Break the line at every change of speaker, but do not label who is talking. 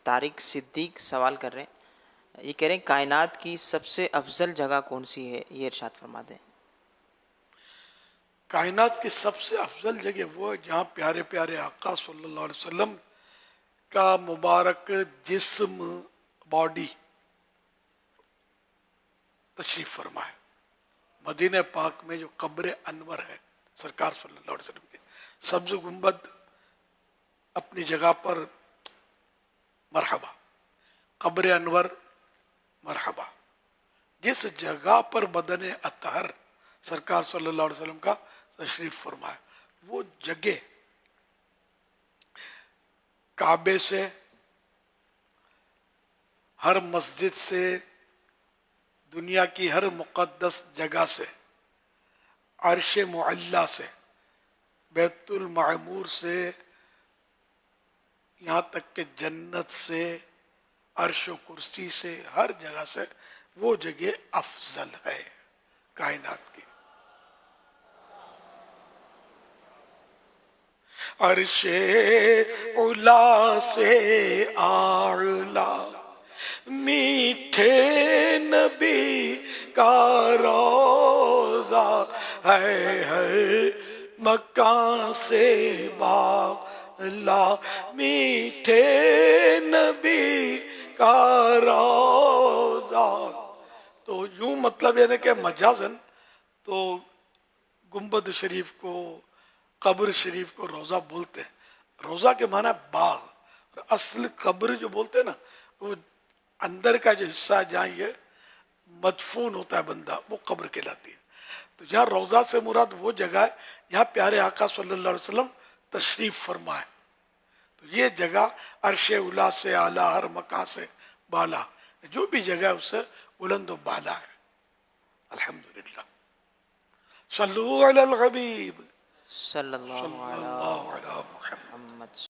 طارق صدیق سوال کر رہے ہیں، یہ کہہ رہے ہیں کائنات کی سب سے افضل جگہ کون سی ہے، یہ ارشاد فرما دیں۔
کائنات کی سب سے افضل جگہ وہ ہے جہاں پیارے پیارے آقا صلی اللہ علیہ وسلم کا مبارک جسم، باڈی تشریف فرما ہے۔ مدینہ پاک میں جو قبر انور ہے سرکار صلی اللہ علیہ وسلم کے، سبز گنبد اپنی جگہ پر مرحبا، قبر انور مرحبا، جس جگہ پر بدن اطہر سرکار صلی اللہ علیہ وسلم کا تشریف فرما ہے، وہ جگہ کعبے سے، ہر مسجد سے، دنیا کی ہر مقدس جگہ سے، عرش معلی سے، بیت المعمور سے، یہاں تک کہ جنت سے، عرش و کرسی سے، ہر جگہ سے وہ جگہ افضل ہے کائنات کی۔ عرش علا سے اعلی، میٹھے نبی کا روضہ ہے، ہر مکان سے بالا، میٹھے نبی کا روضہ۔ تو یوں مطلب یہ ہے کہ مجازن تو گنبد شریف کو، قبر شریف کو روضہ بولتے ہیں۔ روضہ کے معنی باغ، اور اصل قبر جو بولتے ہیں نا، وہ اندر کا جو حصہ جہاں یہ مدفون ہوتا ہے بندہ، وہ قبر کہلاتی ہے۔ تو یہاں روضہ سے مراد وہ جگہ ہے یہاں پیارے آقا صلی اللہ علیہ وسلم تشریف فرما ہے۔ تو یہ جگہ عرش اولا سے اعلیٰ، ہر مکان سے بالا، جو بھی جگہ ہے اس سے بلند و بالا ہے۔ الحمدللہ۔ صلو علی الحبیب
صلی اللہ
صلی
علیہ
اللہ علیہ محمد۔
محمد۔